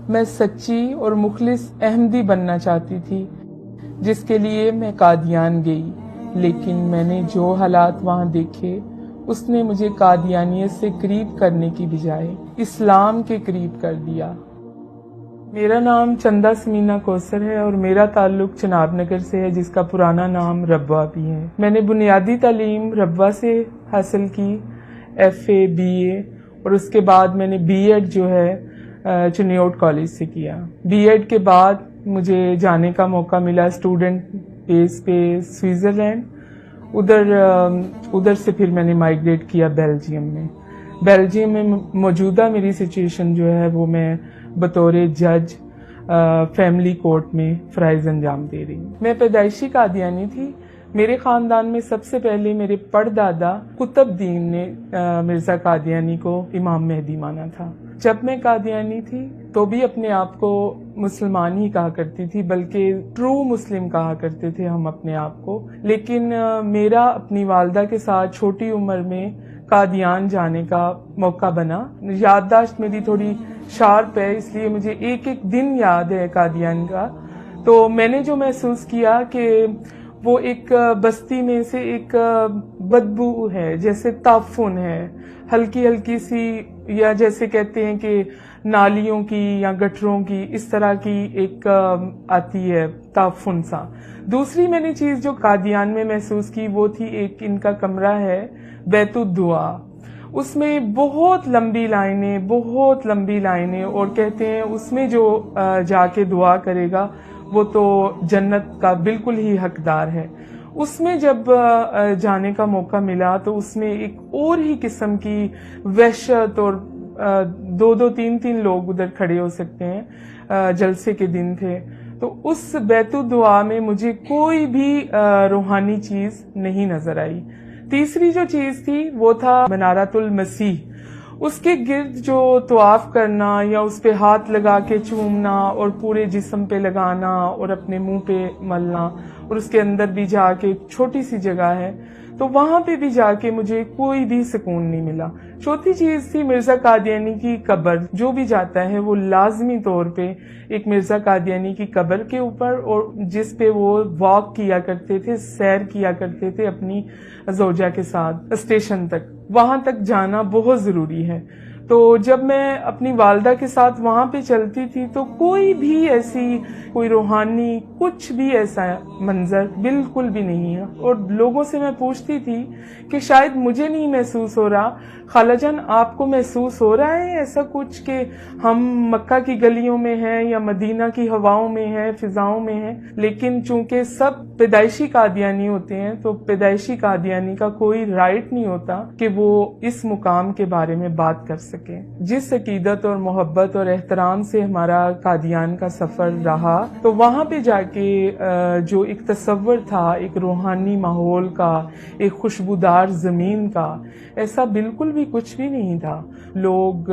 میں سچی اور مخلص احمدی بننا چاہتی تھی، جس کے لیے میں قادیان گئی، لیکن میں نے جو حالات وہاں دیکھے اس نے مجھے قادیانیت سے قریب کرنے کی بجائے اسلام کے قریب کر دیا۔ میرا نام چندہ سمینا کوثر ہے اور میرا تعلق چناب نگر سے ہے، جس کا پرانا نام ربوہ بھی ہے۔ میں نے بنیادی تعلیم ربوہ سے حاصل کی، FA BA، اور اس کے بعد میں نے B.Ed جو ہے چنیوٹ کالج سے کیا۔ B.Ed کے بعد مجھے جانے کا موقع ملا اسٹوڈنٹ بیس پہ سوئٹزرلینڈ، ادھر سے پھر میں نے مائیگریٹ کیا بیلجیم میں۔ بیلجیم میں موجودہ میری سچویشن جو ہے وہ میں بطور جج فیملی کورٹ میں فرائض انجام دے رہی ہوں۔ میں پیدائشی قادیانی تھی۔ میرے خاندان میں سب سے پہلے میرے پردادا قطب دین نے مرزا قادیانی کو امام مہدی مانا تھا۔ جب میں قادیانی تھی تو بھی اپنے آپ کو مسلمان ہی کہا کرتی تھی، بلکہ ٹرو مسلم کہا کرتے تھے ہم اپنے آپ کو۔ لیکن میرا اپنی والدہ کے ساتھ چھوٹی عمر میں قادیان جانے کا موقع بنا۔ یادداشت میری تھوڑی شارپ ہے، اس لیے مجھے ایک ایک دن یاد ہے قادیان کا۔ تو میں نے جو محسوس کیا کہ وہ ایک بستی میں سے ایک بدبو ہے، جیسے تعفن ہے، ہلکی ہلکی سی، یا جیسے کہتے ہیں کہ نالیوں کی یا گٹروں کی اس طرح کی ایک آتی ہے تعفن سا۔ دوسری میں نے چیز جو قادیان میں محسوس کی وہ تھی ایک ان کا کمرہ ہے بیت الدعا، اس میں بہت لمبی لائنیں اور کہتے ہیں اس میں جو جا کے دعا کرے گا وہ تو جنت کا بالکل ہی حقدار ہے۔ اس میں جب جانے کا موقع ملا تو اس میں ایک اور ہی قسم کی وحشت، اور دو تین لوگ ادھر کھڑے ہو سکتے ہیں، جلسے کے دن تھے۔ تو اس بیت الدعا میں مجھے کوئی بھی روحانی چیز نہیں نظر آئی۔ تیسری جو چیز تھی وہ تھا منارۃ المسیح، اس کے گرد جو طواف کرنا یا اس پہ ہاتھ لگا کے چومنا اور پورے جسم پہ لگانا اور اپنے منہ پہ ملنا، اور اس کے اندر بھی جا کے چھوٹی سی جگہ ہے تو وہاں پہ بھی جا کے مجھے کوئی بھی سکون نہیں ملا۔ چوتھی چیز تھی مرزا قادیانی کی قبر، جو بھی جاتا ہے وہ لازمی طور پہ ایک مرزا قادیانی کی قبر کے اوپر، اور جس پہ وہ واک کیا کرتے تھے، سیر کیا کرتے تھے اپنی زوجہ کے ساتھ اسٹیشن تک، وہاں تک جانا بہت ضروری ہے۔ تو جب میں اپنی والدہ کے ساتھ وہاں پہ چلتی تھی تو کوئی بھی ایسی کوئی روحانی کچھ بھی ایسا منظر بالکل بھی نہیں ہے، اور لوگوں سے میں پوچھتی تھی کہ شاید مجھے نہیں محسوس ہو رہا، خالہ جان آپ کو محسوس ہو رہا ہے ایسا کچھ کہ ہم مکہ کی گلیوں میں ہیں یا مدینہ کی ہواؤں میں ہیں، فضاؤں میں ہیں؟ لیکن چونکہ سب پیدائشی قادیانی ہوتے ہیں تو پیدائشی قادیانی کا کوئی رائٹ نہیں ہوتا کہ وہ اس مقام کے بارے میں بات کر سکے۔ جس عقیدت اور محبت اور احترام سے ہمارا قادیان کا سفر رہا تو وہاں پہ جا کے جو ایک تصور تھا ایک روحانی ماحول کا، ایک خوشبودار زمین کا، ایسا بالکل بھی کچھ بھی نہیں تھا۔ لوگ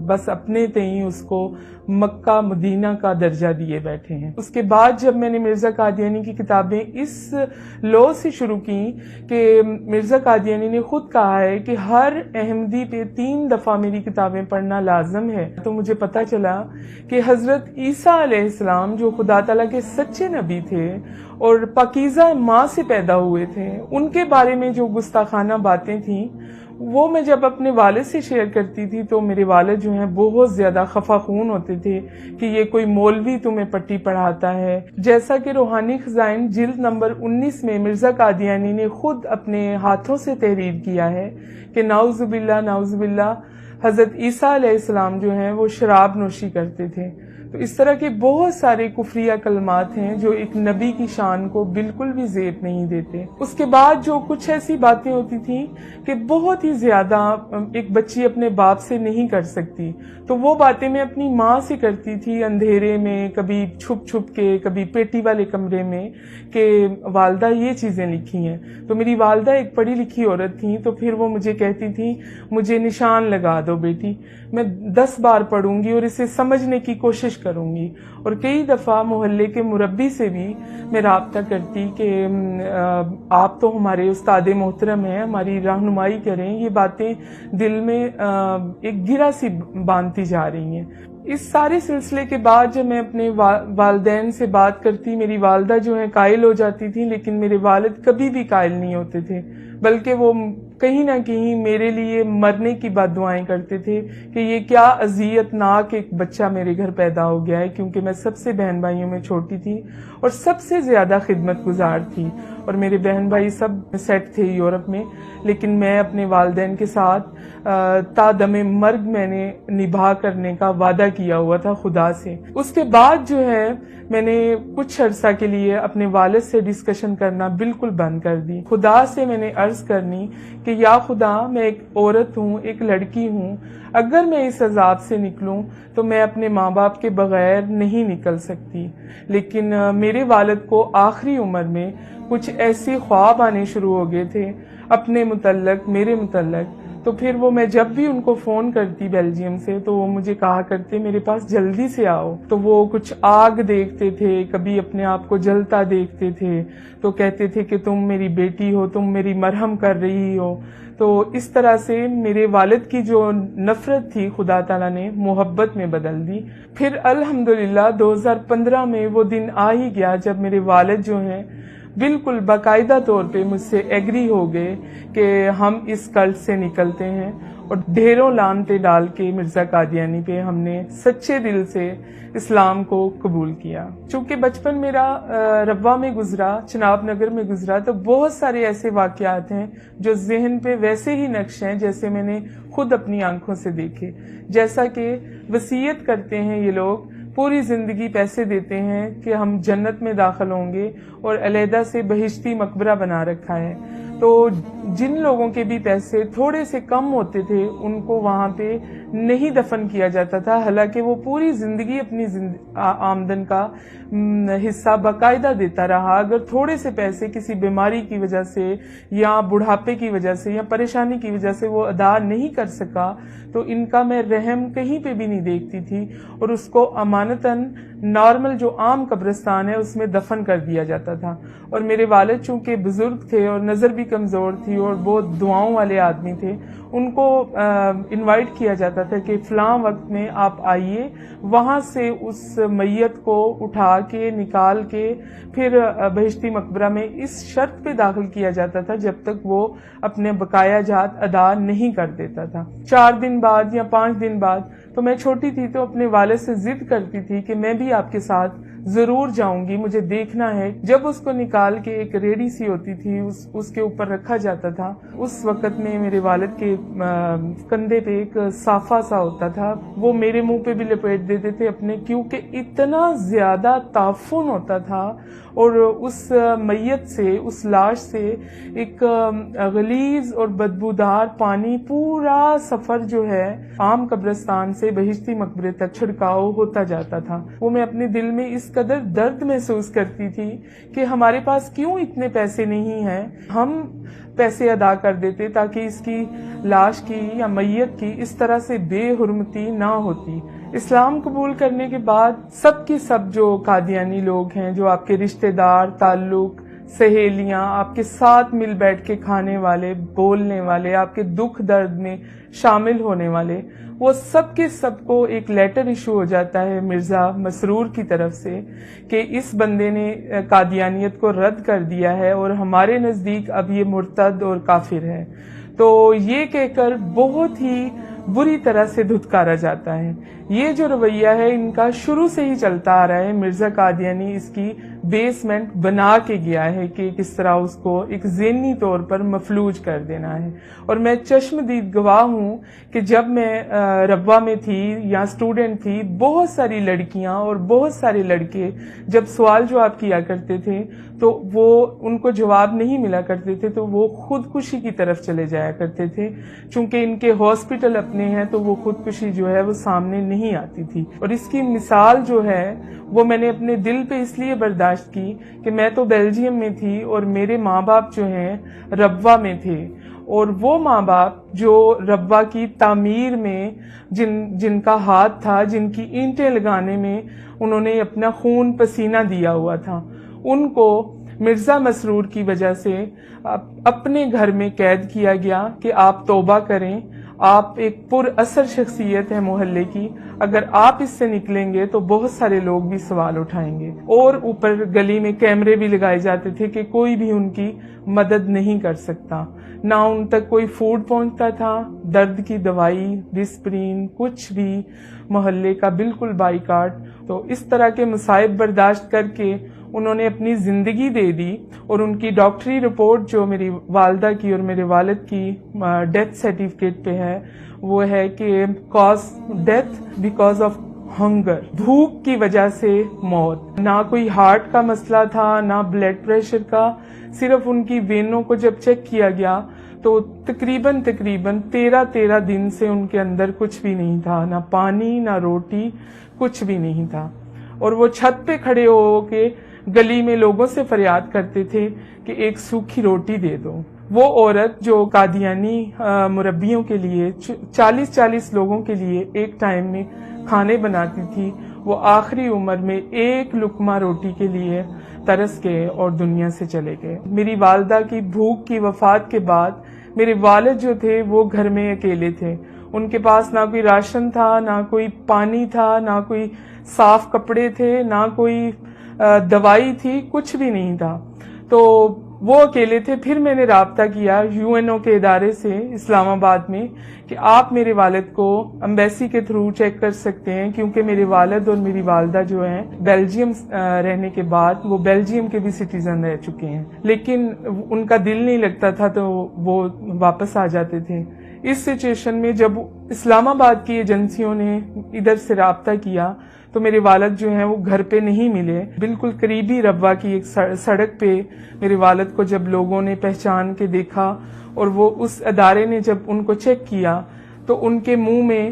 بس اپنے تئیں اس کو مکہ مدینہ کا درجہ دیے بیٹھے ہیں۔ اس کے بعد جب میں نے مرزا قادیانی کی کتابیں اس لو سے شروع کی کہ مرزا قادیانی نے خود کہا ہے کہ ہر احمدی پہ 3 دفعہ میری کتابیں پڑھنا لازم ہے، تو مجھے پتہ چلا کہ حضرت عیسیٰ علیہ السلام جو خدا تعالیٰ کے سچے نبی تھے اور پاکیزہ ماں سے پیدا ہوئے تھے، ان کے بارے میں جو گستاخانہ باتیں تھیں وہ میں جب اپنے والد سے شیئر کرتی تھی تو میرے والد جو ہیں بہت زیادہ خفا خون ہوتے تھے کہ یہ کوئی مولوی تمہیں پٹی پڑھاتا ہے۔ جیسا کہ روحانی خزائن جلد نمبر 19 میں مرزا قادیانی نے خود اپنے ہاتھوں سے تحریر کیا ہے کہ نعوذ باللہ حضرت عیسیٰ علیہ السلام جو ہیں وہ شراب نوشی کرتے تھے۔ تو اس طرح کے بہت سارے کفریہ کلمات ہیں جو ایک نبی کی شان کو بالکل بھی زیب نہیں دیتے۔ اس کے بعد جو کچھ ایسی باتیں ہوتی تھیں کہ بہت ہی زیادہ ایک بچی اپنے باپ سے نہیں کر سکتی، تو وہ باتیں میں اپنی ماں سے کرتی تھی اندھیرے میں، کبھی چھپ چھپ کے، کبھی پیٹی والے کمرے میں، کہ والدہ یہ چیزیں لکھی ہیں۔ تو میری والدہ ایک پڑھی لکھی عورت تھیں، تو پھر وہ مجھے کہتی تھیں مجھے نشان لگا دو بیٹی، میں 10 بار پڑھوں گی اور اسے سمجھنے کی کوشش کروں گی۔ اور کئی دفعہ محلے کے مربی سے بھی میں رابطہ کرتی کہ آپ تو ہمارے استاد محترم ہیں، ہماری رہنمائی کریں، یہ باتیں دل میں ایک گرہ سی باندھتی جا رہی ہیں۔ اس سارے سلسلے کے بعد جب میں اپنے والدین سے بات کرتی، میری والدہ جو ہیں قائل ہو جاتی تھی، لیکن میرے والد کبھی بھی قائل نہیں ہوتے تھے، بلکہ وہ کہیں نہ کہیں میرے لیے مرنے کی بد دعائیں کرتے تھے کہ یہ کیا اذیت ناک ایک بچہ میرے گھر پیدا ہو گیا ہے، کیونکہ میں سب سے بہن بھائیوں میں چھوٹی تھی اور سب سے زیادہ خدمت گزار تھی، اور میرے بہن بھائی سب سیٹ تھے یورپ میں، لیکن میں اپنے والدین کے ساتھ تا دم مرگ میں نے نبھا کرنے کا وعدہ کیا ہوا تھا خدا سے۔ اس کے بعد جو ہے میں نے کچھ عرصہ کے لیے اپنے والد سے ڈسکشن کرنا بالکل بند کر دی۔ خدا سے میں نے عرض کرنی کہ یا خدا، میں ایک عورت ہوں، ایک لڑکی ہوں، اگر میں اس عذاب سے نکلوں تو میں اپنے ماں باپ کے بغیر نہیں نکل سکتی۔ لیکن میرے والد کو آخری عمر میں کچھ ایسے خواب آنے شروع ہو گئے تھے اپنے متعلق، میرے متعلق، تو پھر وہ میں جب بھی ان کو فون کرتی بیلجیم سے تو وہ مجھے کہا کرتے میرے پاس جلدی سے آؤ۔ تو وہ کچھ آگ دیکھتے تھے، کبھی اپنے آپ کو جلتا دیکھتے تھے تو کہتے تھے کہ تم میری بیٹی ہو، تم میری مرہم کر رہی ہو۔ تو اس طرح سے میرے والد کی جو نفرت تھی خدا تعالیٰ نے محبت میں بدل دی۔ پھر الحمدللہ 2015 میں وہ دن آ ہی گیا جب میرے والد جو ہیں بالکل باقاعدہ طور پہ مجھ سے ایگری ہو گئے کہ ہم اس کلٹ سے نکلتے ہیں، اور ڈھیروں لعنتیں ڈال کے مرزا قادیانی پہ ہم نے سچے دل سے اسلام کو قبول کیا۔ چونکہ بچپن میرا ربوہ میں گزرا، چناب نگر میں گزرا، تو بہت سارے ایسے واقعات ہیں جو ذہن پہ ویسے ہی نقش ہیں جیسے میں نے خود اپنی آنکھوں سے دیکھے۔ جیسا کہ وصیت کرتے ہیں یہ لوگ، پوری زندگی پیسے دیتے ہیں کہ ہم جنت میں داخل ہوں گے، اور علیحدہ سے بہشتی مقبرہ بنا رکھا ہے۔ تو جن لوگوں کے بھی پیسے تھوڑے سے کم ہوتے تھے ان کو وہاں پہ نہیں دفن کیا جاتا تھا، حالانکہ وہ پوری زندگی اپنی آمدن کا حصہ باقاعدہ دیتا رہا۔ اگر تھوڑے سے پیسے کسی بیماری کی وجہ سے یا بڑھاپے کی وجہ سے یا پریشانی کی وجہ سے وہ ادا نہیں کر سکا تو ان کا میں رحم کہیں پہ بھی نہیں دیکھتی تھی، اور اس کو امانتاً نارمل جو عام قبرستان ہے اس میں دفن کر دیا جاتا تھا۔ اور میرے والد چونکہ بزرگ تھے اور نظر بھی کمزور تھی اور بہت دعاؤں والے آدمی تھے، ان کو انوائٹ کیا جاتا تھا کہ فلاں وقت میں آپ آئیے، وہاں سے اس میت کو اٹھا کے نکال کے پھر بہشتی مقبرہ میں اس شرط پہ داخل کیا جاتا تھا جب تک وہ اپنے بقایا جات ادا نہیں کر دیتا تھا۔ 4 دن بعد یا 5 دن بعد، تو میں چھوٹی تھی تو اپنے والد سے ضد کرتی تھی کہ میں بھی آپ کے ساتھ ضرور جاؤں گی، مجھے دیکھنا ہے۔ جب اس کو نکال کے ایک ریڑی سی ہوتی تھی اس کے اوپر رکھا جاتا تھا، اس وقت میں میرے والد کے کندھے پہ ایک صافہ سا ہوتا تھا، وہ میرے منہ پہ بھی لپیٹ دیتے تھے اپنے، کیونکہ اتنا زیادہ تعفن ہوتا تھا، اور اس میت سے، اس لاش سے ایک غلیظ اور بدبودار پانی پورا سفر جو ہے عام قبرستان سے بہشتی مقبرے تک چھڑکاؤ ہوتا جاتا تھا۔ وہ میں اپنے دل میں اس قدر درد محسوس کرتی تھی کہ ہمارے پاس کیوں اتنے پیسے نہیں ہیں، ہم پیسے ادا کر دیتے تاکہ اس کی لاش کی یا میت کی اس طرح سے بے حرمتی نہ ہوتی۔ اسلام قبول کرنے کے بعد سب کی سب جو قادیانی لوگ ہیں، جو آپ کے رشتہ دار، تعلق، سہیلیاں، آپ کے ساتھ مل بیٹھ کے کھانے والے، بولنے والے، آپ کے دکھ درد میں شامل ہونے والے، وہ سب کے سب کو ایک لیٹر ایشو ہو جاتا ہے مرزا مسرور کی طرف سے کہ اس بندے نے قادیانیت کو رد کر دیا ہے اور ہمارے نزدیک اب یہ مرتد اور کافر ہے۔ تو یہ کہہ کر بہت ہی بری طرح سے دھتکارا جاتا ہے۔ یہ جو رویہ ہے ان کا شروع سے ہی چلتا آ رہا ہے۔ مرزا قادیانی اس کی بیسمنٹ بنا کے گیا ہے کہ کس طرح اس کو ایک ذہنی طور پر مفلوج کر دینا ہے۔ اور میں چشمدید گواہ ہوں کہ جب میں ربوہ میں تھی یا اسٹوڈنٹ تھی، بہت ساری لڑکیاں اور بہت سارے لڑکے جب سوال جواب کیا کرتے تھے تو وہ ان کو جواب نہیں ملا کرتے تھے تو وہ خودکشی کی طرف چلے جایا کرتے تھے۔ چونکہ ان کے ہاسپٹل اپنے ہیں تو وہ خودکشی جو ہے وہ سامنے نہیں آتی تھی۔ اور اس کی مثال جو ہے وہ میں نے اپنے دل پہ اس لیے برداشت کی کہ میں تو بیلجیم میں تھی اور میرے ماں باپ جو ہیں ربوہ میں تھے، اور وہ ماں باپ جو ربوہ کی تعمیر میں جن کا ہاتھ تھا، جن کی اینٹیں لگانے میں انہوں نے اپنا خون پسینہ دیا ہوا تھا، ان کو مرزا مسرور کی وجہ سے اپنے گھر میں قید کیا گیا کہ آپ توبہ کریں، آپ ایک پر اثر شخصیت ہے محلے کی، اگر آپ اس سے نکلیں گے تو بہت سارے لوگ بھی سوال اٹھائیں گے۔ اور اوپر گلی میں کیمرے بھی لگائے جاتے تھے کہ کوئی بھی ان کی مدد نہیں کر سکتا، نہ ان تک کوئی فوڈ پہنچتا تھا، درد کی دوائی، ڈسپرین، کچھ بھی، محلے کا بالکل بائیکاٹ۔ تو اس طرح کے مصائب برداشت کر کے انہوں نے اپنی زندگی دے دی، اور ان کی ڈاکٹری رپورٹ جو میری والدہ کی اور میرے والد کی ڈیتھ سرٹیفکیٹ پہ ہے، وہ ہے کہ cause death because of hunger, بھوک کی وجہ سے موت۔ نہ کوئی ہارٹ کا مسئلہ تھا، نہ بلڈ پریشر کا، صرف ان کی وینوں کو جب چیک کیا گیا تو تقریباً 13 دن سے ان کے اندر کچھ بھی نہیں تھا، نہ پانی، نہ روٹی، کچھ بھی نہیں تھا۔ اور وہ چھت پہ کھڑے ہو کے گلی میں لوگوں سے فریاد کرتے تھے کہ ایک سوکھی روٹی دے دو۔ وہ عورت جو قادیانی مربیوں کے لیے 40 لوگوں کے لیے ایک ٹائم میں کھانے بناتی تھی، وہ آخری عمر میں ایک لقمہ روٹی کے لیے ترس گئے اور دنیا سے چلے گئے۔ میری والدہ کی بھوک کی وفات کے بعد میرے والد جو تھے وہ گھر میں اکیلے تھے، ان کے پاس نہ کوئی راشن تھا، نہ کوئی پانی تھا، نہ کوئی صاف کپڑے تھے، نہ کوئی دوائی تھی، کچھ بھی نہیں تھا۔ تو وہ اکیلے تھے۔ پھر میں نے رابطہ کیا UNO کے ادارے سے اسلام آباد میں کہ آپ میرے والد کو ایمبیسی کے تھرو چیک کر سکتے ہیں، کیونکہ میرے والد اور میری والدہ جو ہیں بیلجیم رہنے کے بعد وہ بیلجیم کے بھی سٹیزن رہ چکے ہیں، لیکن ان کا دل نہیں لگتا تھا تو وہ واپس آ جاتے تھے۔ اس سچویشن میں جب اسلام آباد کی ایجنسیوں نے ادھر سے رابطہ کیا تو میرے والد جو ہیں وہ گھر پہ نہیں ملے۔ بالکل قریبی ربوہ کی ایک سڑک پہ میرے والد کو جب لوگوں نے پہچان کے دیکھا اور وہ اس ادارے نے جب ان کو چیک کیا تو ان کے منہ میں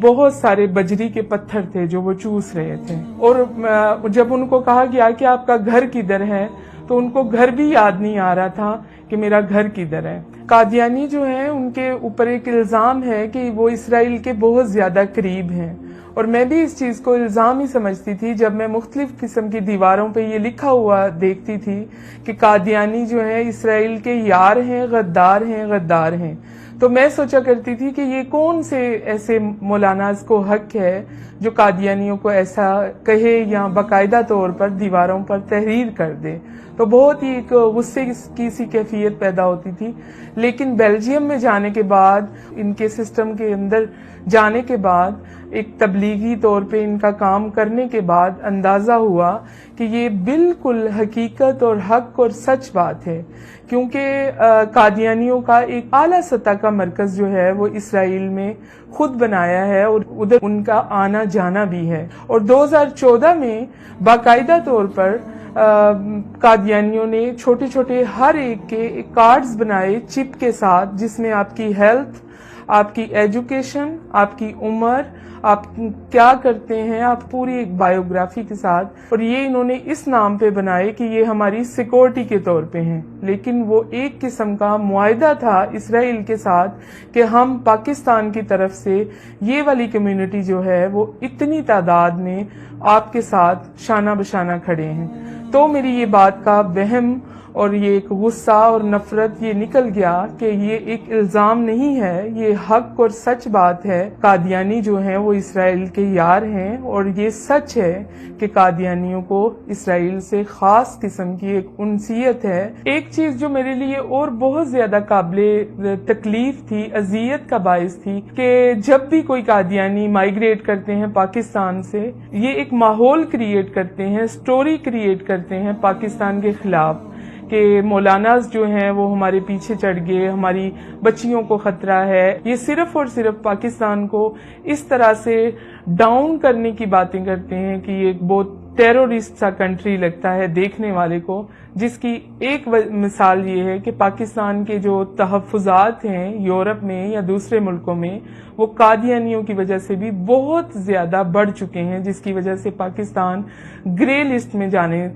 بہت سارے بجری کے پتھر تھے جو وہ چوس رہے تھے، اور جب ان کو کہا گیا کہ آپ کا گھر کدھر ہے تو ان کو گھر بھی یاد نہیں آ رہا تھا کہ میرا گھر کدھر ہے۔ قادیانی جو ہیں ان کے اوپر ایک الزام ہے کہ وہ اسرائیل کے بہت زیادہ قریب ہیں، اور میں بھی اس چیز کو الزام ہی سمجھتی تھی جب میں مختلف قسم کی دیواروں پہ یہ لکھا ہوا دیکھتی تھی کہ قادیانی جو ہیں اسرائیل کے یار ہیں، غدار ہیں، غدار ہیں۔ تو میں سوچا کرتی تھی کہ یہ کون سے ایسے مولاناز کو حق ہے جو قادیانیوں کو ایسا کہے یا باقاعدہ طور پر دیواروں پر تحریر کر دے۔ تو بہت ہی ایک غصے کی سی کیفیت پیدا ہوتی تھی۔ لیکن بیلجیم میں جانے کے بعد، ان کے سسٹم کے اندر جانے کے بعد، ایک تبلیغی طور پہ ان کا کام کرنے کے بعد اندازہ ہوا کہ یہ بالکل حقیقت اور حق اور سچ بات ہے، کیونکہ قادیانیوں کا ایک اعلیٰ سطح کا مرکز جو ہے وہ اسرائیل میں خود بنایا ہے، اور ادھر ان کا آنا جانا بھی ہے۔ اور 2014 میں باقاعدہ طور پر قادیانیوں نے چھوٹے چھوٹے ہر ایک کے کارڈز بنائے چپ کے ساتھ، جس میں آپ کی ہیلتھ، آپ کی ایجوکیشن، آپ کی عمر، آپ کیا کرتے ہیں، آپ پوری ایک بایوگرافی کے ساتھ، اور یہ انہوں نے اس نام پہ بنائے کہ یہ ہماری سیکورٹی کے طور پہ ہیں۔ لیکن وہ ایک قسم کا معاہدہ تھا اسرائیل کے ساتھ کہ ہم پاکستان کی طرف سے یہ والی کمیونٹی جو ہے وہ اتنی تعداد میں آپ کے ساتھ شانہ بشانہ کھڑے ہیں۔ تو میری یہ بات کا وہم اور یہ ایک غصہ اور نفرت یہ نکل گیا کہ یہ ایک الزام نہیں ہے، یہ حق اور سچ بات ہے۔ قادیانی جو ہیں وہ اسرائیل کے یار ہیں، اور یہ سچ ہے کہ قادیانیوں کو اسرائیل سے خاص قسم کی ایک انسیت ہے۔ ایک چیز جو میرے لیے اور بہت زیادہ قابل تکلیف تھی، اذیت کا باعث تھی، کہ جب بھی کوئی قادیانی مائیگریٹ کرتے ہیں پاکستان سے، یہ ایک ماحول کریٹ کرتے ہیں، سٹوری کریٹ کرتے ہیں پاکستان کے خلاف کہ مولاناز جو ہیں وہ ہمارے پیچھے چڑھ گئے، ہماری بچیوں کو خطرہ ہے۔ یہ صرف اور صرف پاکستان کو اس طرح سے ڈاؤن کرنے کی باتیں کرتے ہیں کہ یہ ایک بہت ٹیرورسٹ سا کنٹری لگتا ہے دیکھنے والے کو، جس کی ایک مثال یہ ہے کہ پاکستان کے جو تحفظات ہیں یورپ میں یا دوسرے ملکوں میں، وہ قادیانیوں کی وجہ سے بھی بہت زیادہ بڑھ چکے ہیں، جس کی وجہ سے پاکستان گرے لسٹ میں جانے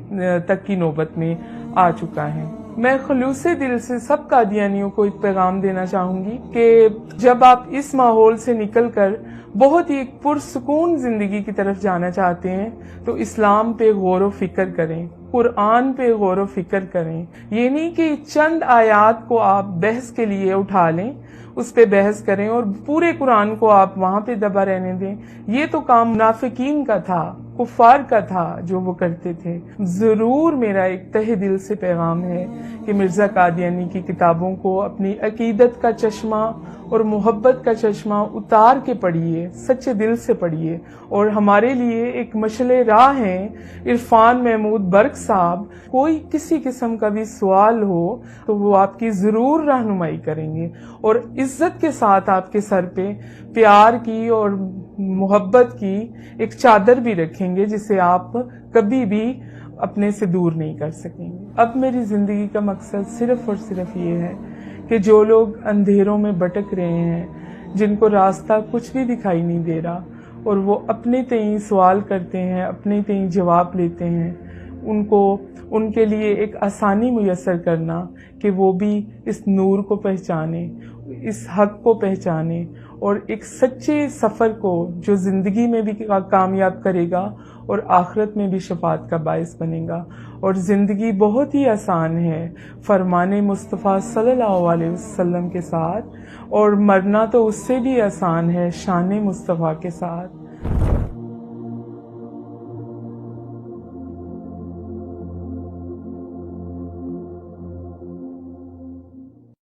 تک کی نوبت میں آ چکا ہے۔ میں خلوص دل سے سب قادیانیوں کو ایک پیغام دینا چاہوں گی کہ جب آپ اس ماحول سے نکل کر بہت ہی ایک پرسکون زندگی کی طرف جانا چاہتے ہیں تو اسلام پہ غور و فکر کریں، قرآن پہ غور و فکر کریں۔ یہ نہیں کہ چند آیات کو آپ بحث کے لیے اٹھا لیں، اس پہ بحث کریں اور پورے قرآن کو آپ وہاں پہ دبا رہنے دیں. یہ تو کام منافقین کا تھا، کفار کا تھا جو وہ کرتے تھے. ضرور میرا ایک تہ دل سے پیغام ہے کہ مرزا قادیانی کی کتابوں کو اپنی عقیدت کا چشمہ اور محبت کا چشمہ اتار کے پڑھیے، سچے دل سے پڑھیے. اور ہمارے لیے ایک مشعل راہ ہیں عرفان محمود برق صاحب. کوئی کسی قسم کا بھی سوال ہو تو وہ آپ کی ضرور رہنمائی کریں گے اور عزت کے ساتھ آپ کے سر پہ پیار کی اور محبت کی ایک چادر بھی رکھیں گے جسے آپ کبھی بھی اپنے سے دور نہیں کر سکیں گے. اب میری زندگی کا مقصد صرف اور صرف یہ ہے کہ جو لوگ اندھیروں میں بھٹک رہے ہیں، جن کو راستہ کچھ بھی دکھائی نہیں دے رہا اور وہ اپنے تئیں سوال کرتے ہیں، اپنے تئیں جواب لیتے ہیں، ان کے لیے ایک آسانی میسر کرنا کہ وہ بھی اس نور کو پہچانیں، اس حق کو پہچانیں اور ایک سچے سفر کو جو زندگی میں بھی کامیاب کرے گا اور آخرت میں بھی شفاعت کا باعث بنے گا. اور زندگی بہت ہی آسان ہے فرمان مصطفیٰ صلی اللہ علیہ وسلم کے ساتھ، اور مرنا تو اس سے بھی آسان ہے شان مصطفیٰ کے ساتھ.